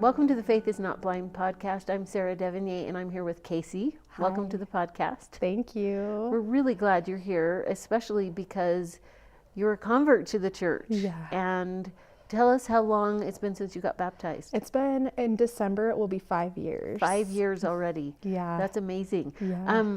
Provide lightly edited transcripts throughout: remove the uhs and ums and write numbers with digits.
Welcome to the Faith is Not Blind podcast. I'm Sarah Devonier and I'm here with Casey. Hi. Welcome to the podcast. Thank you. We're really glad you're here, especially because you're a convert to the church. Yeah. And tell us how long it's been since you got baptized. It's been in December, it will be 5 years. 5 years already. Yeah. That's amazing. Yeah.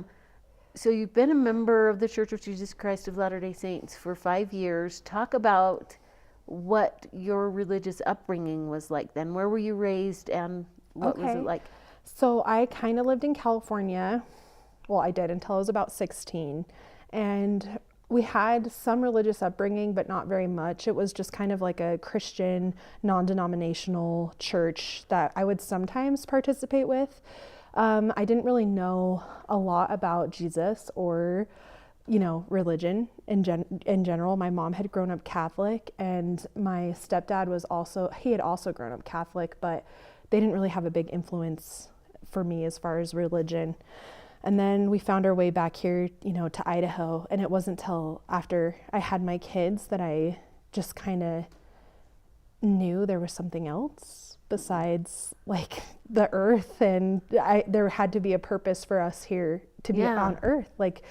So you've been a member of the Church of Jesus Christ of Latter-day Saints for 5 years. Talk about what your religious upbringing was like then. Where were you raised and what was it like? So I kind of lived in California. Well, I did until I was about 16. And we had some religious upbringing, but not very much. It was just kind of like a Christian, non-denominational church that I would sometimes participate with. I didn't really know a lot about Jesus or religion in general. My mom had grown up Catholic and my stepdad he had also grown up Catholic, but they didn't really have a big influence for me as far as religion. And then we found our way back here, to Idaho. And it wasn't till after I had my kids that I just kind of knew there was something else besides like the earth. And there had to be a purpose for us here to be on earth. Like,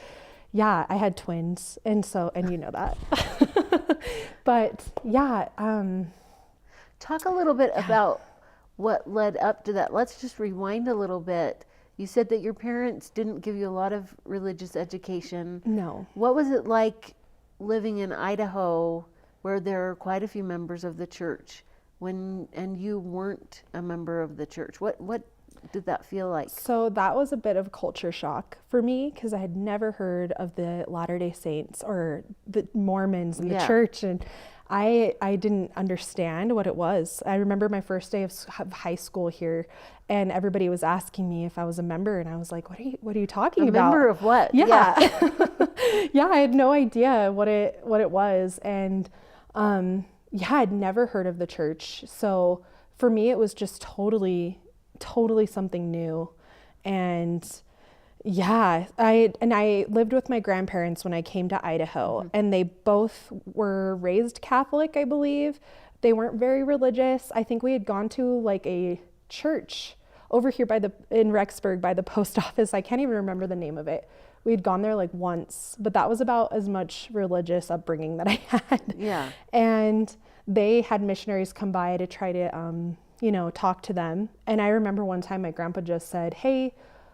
yeah, I had twins, and you know that. But yeah. Talk a little bit about what led up to that. Let's just rewind a little bit. You said that your parents didn't give you a lot of religious education. No. What was it like living in Idaho where there are quite a few members of the church and you weren't a member of the church? What did that feel like? So that was a bit of culture shock for me because I had never heard of the Latter-day Saints or the Mormons in the church, and I didn't understand what it was. I remember my first day of high school here, and everybody was asking me if I was a member, and I was like, "What are you talking about? A member of what?" Yeah, yeah, I had no idea what it was, and I'd never heard of the church. So for me, it was just totally something new. And I lived with my grandparents when I came to Idaho, and they both were raised Catholic, I believe. They weren't very religious. I think we had gone to like a church over here in Rexburg by the post office. I can't even remember the name of it. We had gone there like once, but that was about as much religious upbringing that I had. Yeah. And they had missionaries come by to try to, talk to them. And I remember one time my grandpa just said, "Hey,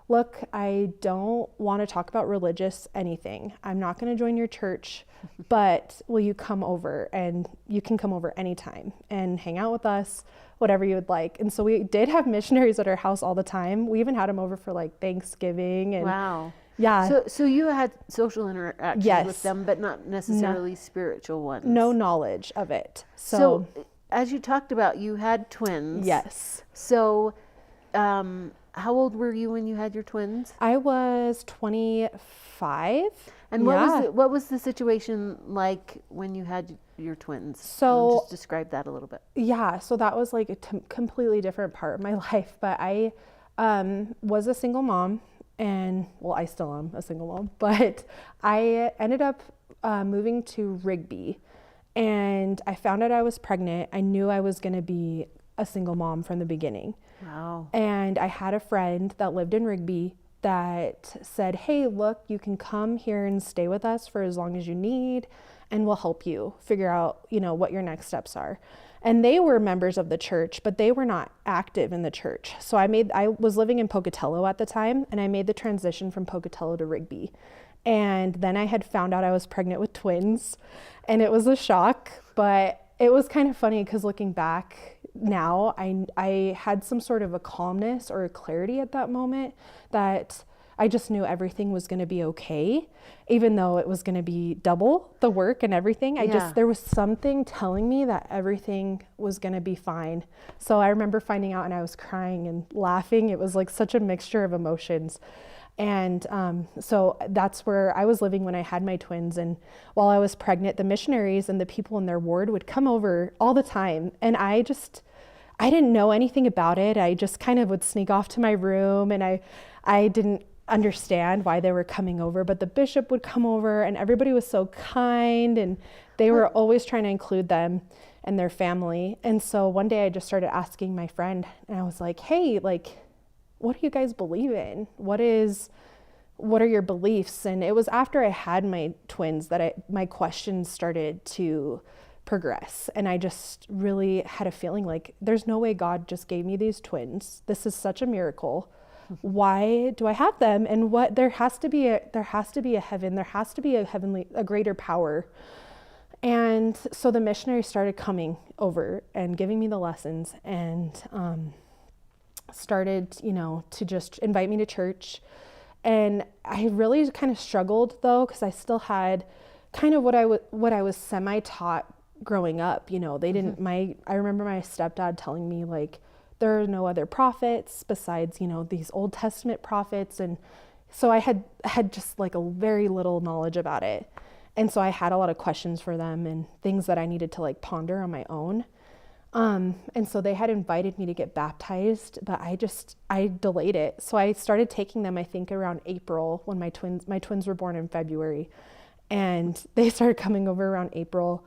look, I don't want to talk about religious anything. I'm not going to join your church, but will you come over? And you can come over anytime and hang out with us, whatever you would like." And so we did have missionaries at our house all the time. We even had them over for like Thanksgiving. And wow. Yeah. So you had social interactions with them, but not necessarily spiritual ones. No knowledge of it. So as you talked about, you had twins. Yes. So how old were you when you had your twins? I was 25. And what was the situation like when you had your twins? So just describe that a little bit. Yeah, so that was like a completely different part of my life. But I was a single mom, and I still am a single mom. But I ended up moving to Rigby, and I found out I was pregnant. I knew I was going to be a single mom from the beginning. Wow. And I had a friend that lived in Rigby that said, "Hey, look, you can come here and stay with us for as long as you need, and we'll help you figure out, what your next steps are." And they were members of the church, but they were not active in the church. So I was living in Pocatello at the time, and I made the transition from Pocatello to Rigby. And then I had found out I was pregnant with twins, and it was a shock, but it was kind of funny because looking back now, I had some sort of a calmness or a clarity at that moment that I just knew everything was going to be okay, even though it was going to be double the work and everything. There was something telling me that everything was going to be fine. So I remember finding out and I was crying and laughing. It was like such a mixture of emotions. And so that's where I was living when I had my twins. And while I was pregnant, the missionaries and the people in their ward would come over all the time. And I didn't know anything about it. I just kind of would sneak off to my room, and I didn't understand why they were coming over, but the bishop would come over and everybody was so kind and they were always trying to include them and their family. And so one day I just started asking my friend and I was like, hey, like, what do you guys believe in? What are your beliefs? And it was after I had my twins that my questions started to progress. And I just really had a feeling like there's no way God just gave me these twins. This is such a miracle. Why do I have them? And what there has to be a heaven, there has to be a greater power. And so the missionary started coming over and giving me the lessons and started, to just invite me to church. And I really kind of struggled though, because I still had kind of what I was semi-taught growing up. They didn't, I remember my stepdad telling me like, there are no other prophets besides, these Old Testament prophets. And so I had just like a very little knowledge about it. And so I had a lot of questions for them and things that I needed to like ponder on my own. And so they had invited me to get baptized, but I delayed it. So I started taking them, I think around April when my twins were born in February, and they started coming over around April.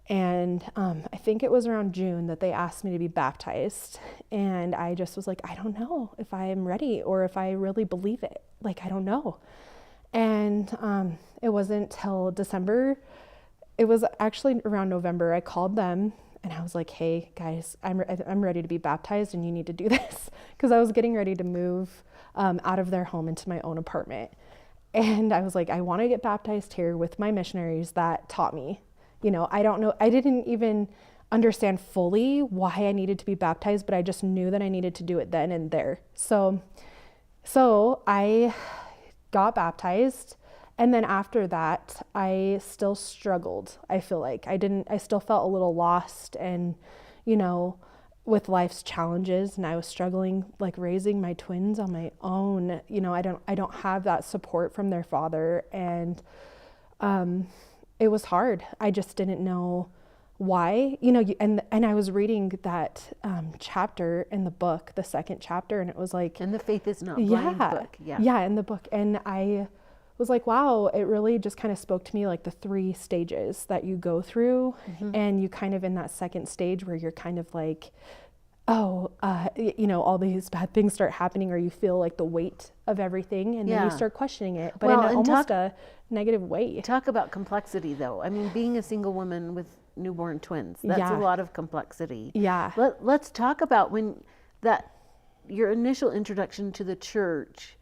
And I think it was around June that they asked me to be baptized. And I just was like, I don't know if I am ready or if I really believe it. Like, I don't know. And it wasn't till December. It was actually around November. I called them and I was like, hey guys, I'm ready to be baptized and you need to do this. Because I was getting ready to move out of their home into my own apartment. And I was like, I want to get baptized here with my missionaries that taught me. I don't know. I didn't even understand fully why I needed to be baptized, but I just knew that I needed to do it then and there. So I got baptized. And then after that, I still struggled. I feel like I still felt a little lost and, with life's challenges, and I was struggling like raising my twins on my own. I don't have that support from their father. And, it was hard. I just didn't know why, and I was reading that chapter in the book, the second chapter, and it was like, and the Faith is Not Blind book. Yeah, in the book. And I was like, wow, it really just kind of spoke to me like the 3 stages that you go through. And you kind of in that second stage where you're kind of like, all these bad things start happening, or you feel like the weight of everything, and then you start questioning it, but in almost a negative way. Talk about complexity though. I mean, being a single woman with newborn twins, that's a lot of complexity. Yeah. Let's talk about your initial introduction to the church.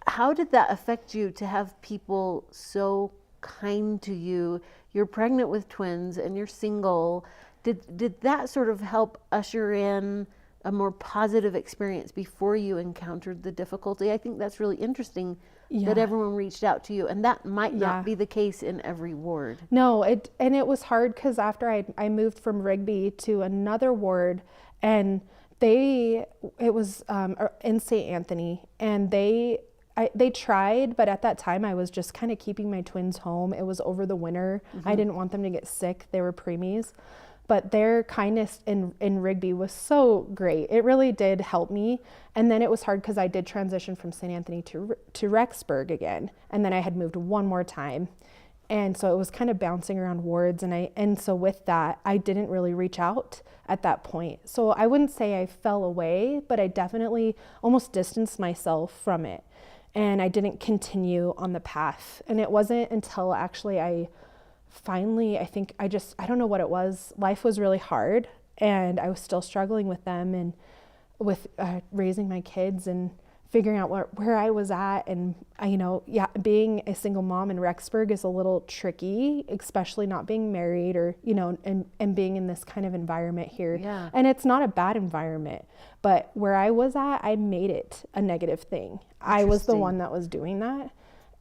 How did that affect you to have people so kind to you? You're pregnant with twins and you're single. Did that sort of help usher in a more positive experience before you encountered the difficulty? I think that's really interesting that everyone reached out to you, and that might not be the case in every ward. No, it was hard because after I moved from Rigby to another ward, and it was in St. Anthony, and they tried, but at that time I was just kind of keeping my twins home. It was over the winter. I didn't want them to get sick. They were preemies. But their kindness in Rigby was so great. It really did help me. And then it was hard because I did transition from St. Anthony to Rexburg again. And then I had moved one more time. And so it was kind of bouncing around wards. And so with that, I didn't really reach out at that point. So I wouldn't say I fell away, but I definitely almost distanced myself from it. And I didn't continue on the path. And it wasn't until actually I don't know what it was. Life was really hard and I was still struggling with them and with raising my kids and figuring out where I was at. And being a single mom in Rexburg is a little tricky, especially not being married or, and being in this kind of environment here. Yeah. And it's not a bad environment, but where I was at, I made it a negative thing. I was the one that was doing that.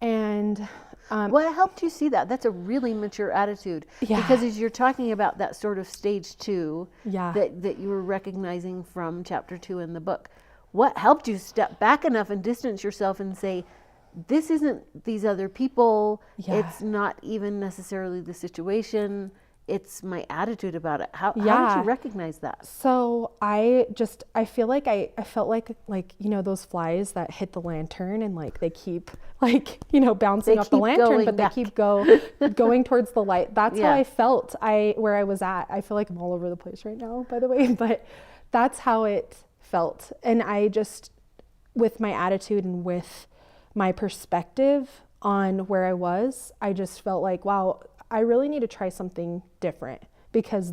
And what helped you see that? That's a really mature attitude. Yeah. Because as you're talking about that sort of stage 2 Yeah. that you were recognizing from chapter 2 in the book, what helped you step back enough and distance yourself and say, this isn't these other people. Yeah. It's not even necessarily the situation. it's my attitude about it. How did Yeah. you recognize that? So I feel like I felt like, you know, those flies that hit the lantern and like they keep like, you know, bouncing They off the keep lantern, going but back. they keep going towards the light. That's how Yeah. I felt where I was at. I feel like I'm all over the place right now, by the way, but that's how it felt. And I just, with my attitude and with my perspective on where I was, I just felt like, wow, I really need to try something different, because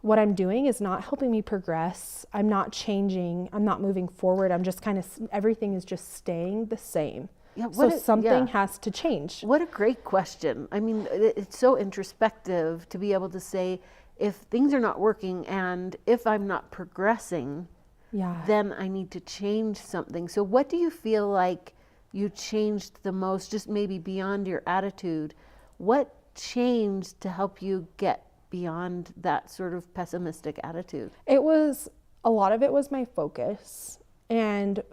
what I'm doing is not helping me progress. I'm not changing. I'm not moving forward. I'm just everything is just staying the same. Yeah, So something has to change. What a great question. I mean, it's so introspective to be able to say, if things are not working and if I'm not progressing, Yeah. then I need to change something. So what do you feel like you changed the most, just maybe beyond your attitude? What changed to help you get beyond that sort of pessimistic attitude? A lot of it was my focus. And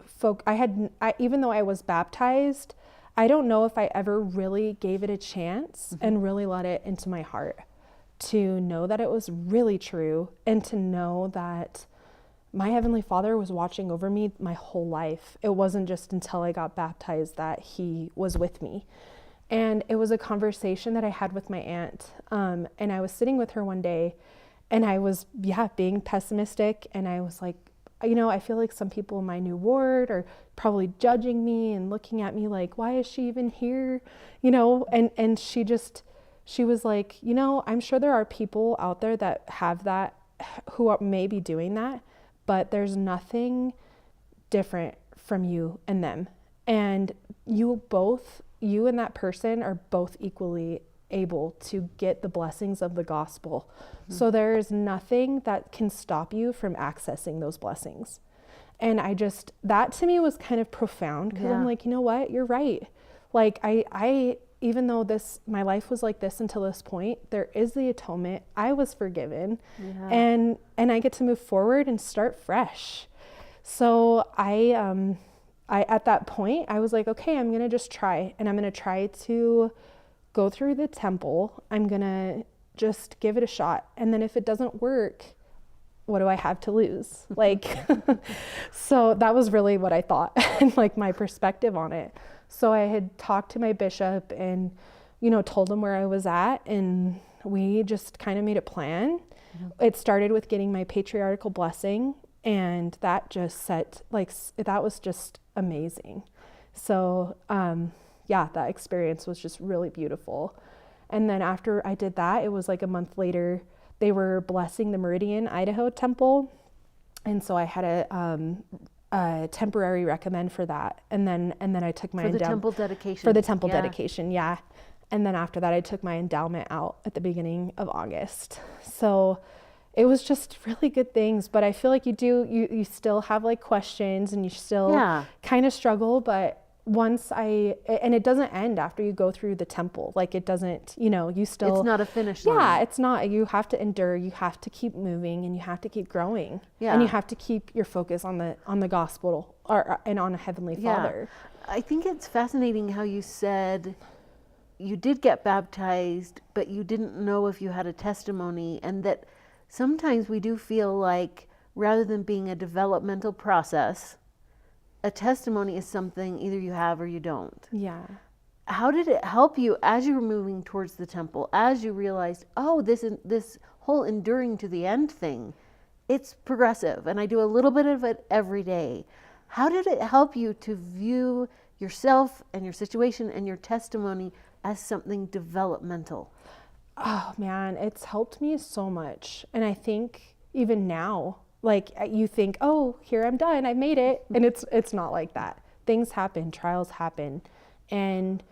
even though I was baptized, I don't know if I ever really gave it a chance and really let it into my heart to know that it was really true, and to know that my Heavenly Father was watching over me my whole life. It wasn't just until I got baptized that He was with me. And it was a conversation that I had with my aunt. And I was sitting with her one day, and I was, being pessimistic. And I was like, you know, I feel like some people in my new ward are probably judging me and looking at me like, why is she even here? You know, and she was like, you know, I'm sure there are people out there that have that, who may be doing that, but there's nothing different from you and them. And you and that person are both equally able to get the blessings of the gospel. Mm-hmm. So there is nothing that can stop you from accessing those blessings. And that to me was kind of profound, because I'm like, you know what, you're right. Like I even though my life was like this until this point, there is the atonement. I was forgiven, and I get to move forward and start fresh. So I at that point, I was like, okay, I'm going to just try, and I'm going to try to go through the temple. I'm going to just give it a shot. And then if it doesn't work, what do I have to lose? Like, so that was really what I thought and like my perspective on it. So I had talked to my bishop and, you know, told him where I was at, and we just kind of made a plan. Mm-hmm. It started with getting my patriarchal blessing, and that just that was just amazing. So, that experience was just really beautiful. And then after I did that, it was like a month later, they were blessing the Meridian, Idaho temple. And so I had a temporary recommend for that. And then I took my temple dedication. For the temple dedication, yeah. And then after that, I took my endowment out at the beginning of August. So it was just really good things. But I feel like you still have like questions, and you still kind of struggle. But and it doesn't end after you go through the temple. Like, it doesn't, you know, it's not a finish line. Yeah, it's not. You have to endure, you have to keep moving, and you have to keep growing. Yeah. And you have to keep your focus on the gospel and on a Heavenly Father. I think it's fascinating how you said you did get baptized, but you didn't know if you had a testimony, and that sometimes we do feel like, rather than being a developmental process, a testimony is something either you have or you don't. Yeah. How did it help you as you were moving towards the temple, as you realized, oh, this whole enduring to the end thing, it's progressive, and I do a little bit of it every day. How did it help you to view yourself and your situation and your testimony as something developmental? Oh man, it's helped me so much. And I think even now, like, you think, oh, here, I'm done, I made it. And it's not like that. Things happen, trials happen. And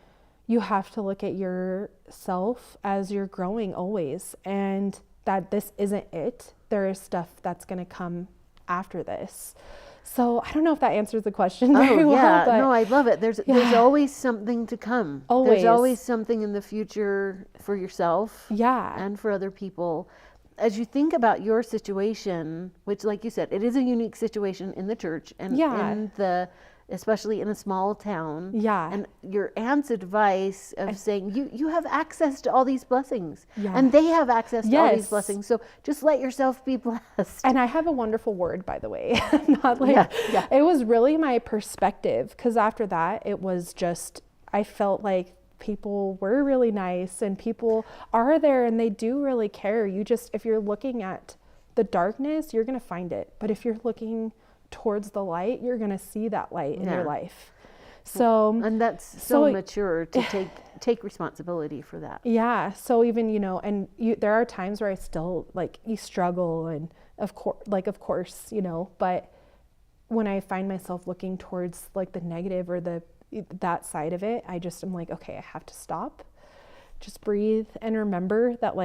you have to look at yourself as you're growing always, and that this isn't it. There is stuff that's going to come after this. So I don't know if that answers the question very well. But no, I love it. There's always something to come. Always. There's always something in the future for yourself and for other people. As you think about your situation, which, like you said, it is a unique situation in the church and in the especially in a small town. Yeah. And your aunt's advice of saying you have access to all these blessings, Yeah. and they have access to all these Yes. blessings. So just let yourself be blessed. And I have a wonderful word, by the way. Not like, Yeah. It was really my perspective, because after that, it was just, I felt like people were really nice and people are there and they do really care. You just, if you're looking at the darkness, you're going to find it. But if you're looking towards the light, you're going to see that light in your life. So, and that's so mature to take responsibility for that. yeah. So even, and there are times where I still you struggle, and of course, but when I find myself looking towards the negative or that side of it, I'm like, okay, I have to stop, just breathe, and remember that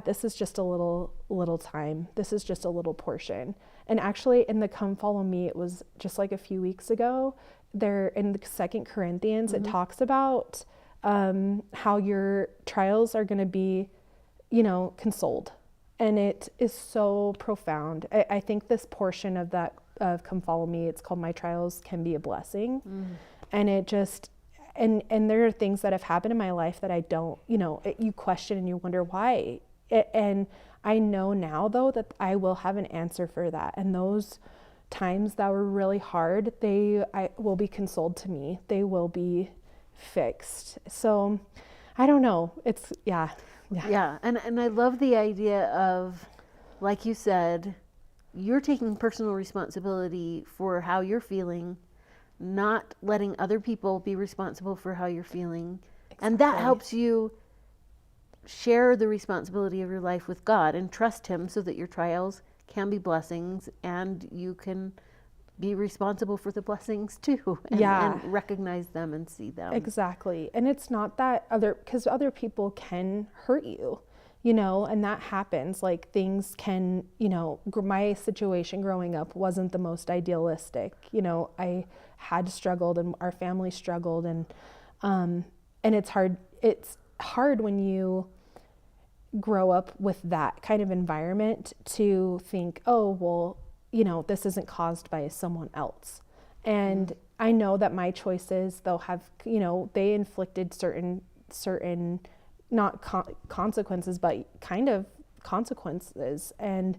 this is just a little time. This is just a little portion. And actually in the Come Follow Me, it was just a few weeks ago, there in the 2 Corinthians, it talks about how your trials are going to be, consoled. And it is so profound. I think this portion of that, of Come Follow Me, it's called My Trials Can Be a Blessing. And it just, and there are things that have happened in my life that I don't, you question and you wonder why. And I know now, though, that I will have an answer for that. And those times that were really hard, I will be consoled to me. They will be fixed. So I don't know. It's, yeah. And I love the idea of, like you said, you're taking personal responsibility for how you're feeling, not letting other people be responsible for how you're feeling. Exactly. And that helps you share the responsibility of your life with God and trust Him so that your trials can be blessings and you can be responsible for the blessings too. And recognize them and see them. Exactly. And it's not that because other people can hurt you, and that happens. Things can, my situation growing up wasn't the most idealistic. I had struggled and our family struggled, and it's hard. It's hard when you grow up with that kind of environment to think, oh, well, this isn't caused by someone else. And I know that my choices, though, have, they inflicted certain not consequences, but kind of consequences. And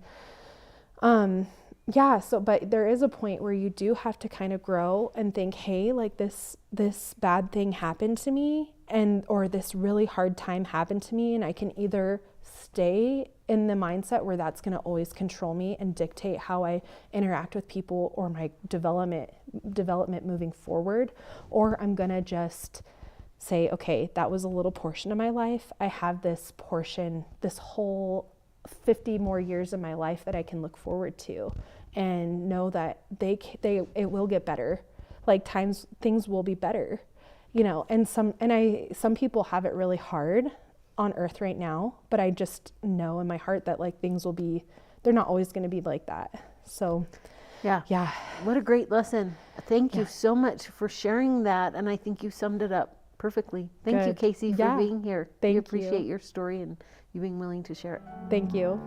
so, but there is a point where you do have to kind of grow and think, hey, this bad thing happened to me, or this really hard time happened to me, and I can either stay in the mindset where that's going to always control me and dictate how I interact with people or my development moving forward, or I'm going to just say, okay, that was a little portion of my life. I have this portion, this whole 50 more years of my life that I can look forward to, and know that it will get better. Things will be better, and some people have it really hard on earth right now, but I just know in my heart that things will be, they're not always going to be like that. So yeah. What a great lesson. Thank you so much for sharing that. And I think you summed it up perfectly. Thank you, Casey, for being here. Thank you. We appreciate your story and you being willing to share it. Thank you.